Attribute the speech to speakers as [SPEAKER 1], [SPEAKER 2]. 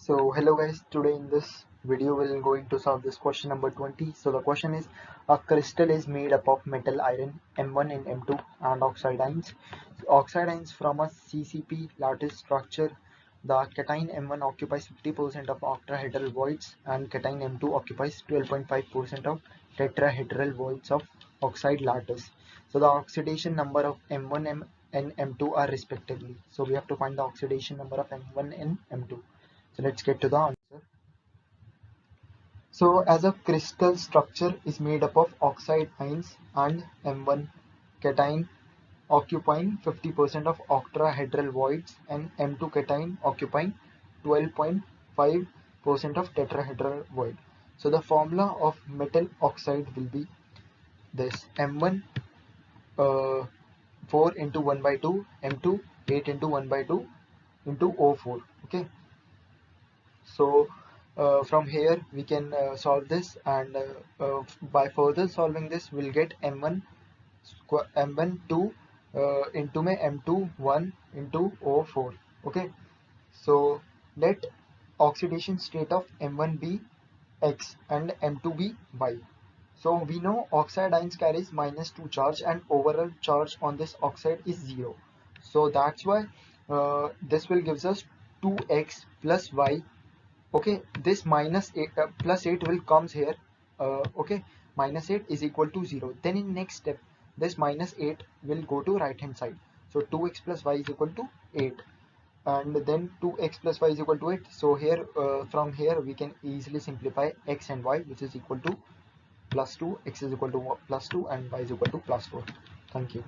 [SPEAKER 1] So hello guys, today in this video we're going to solve this question number 20. So the question is, a crystal is made up of metal iron M1 and M2 and oxide ions. Oxide ions from a CCP lattice structure. The cation M1 occupies 50% of octahedral voids and cation M2 occupies 12.5% of tetrahedral voids of oxide lattice. So the oxidation number of M1 and M2 are respectively. So we have to find the oxidation number of M1 and M2. So let's get to the answer. So as a crystal structure is made up of oxide ions and M1 cation occupying 50% of octahedral voids and M2 cation occupying 12.5% of tetrahedral void. So the formula of metal oxide will be this: M1 4 into 1 by 2, M2 8 into 1 by 2 into O4. Okay. So from here we can solve this, and by further solving this we'll get M1 2 into my M2 1 into O4. Okay, so let oxidation state of M1 be X and M2 be Y. So we know oxide ions carries -2 charge and overall charge on this oxide is 0. So that's why this will gives us 2x plus y. Okay, this minus 8 plus 8 will comes here. Okay, minus 8 is equal to 0. Then in next step this minus 8 will go to right hand side. So 2x plus y is equal to 8, and then 2x plus y is equal to 8. So here from here we can easily simplify x and y, which is equal to plus 2, x is equal to plus 2 and y is equal to plus 4. Thank you.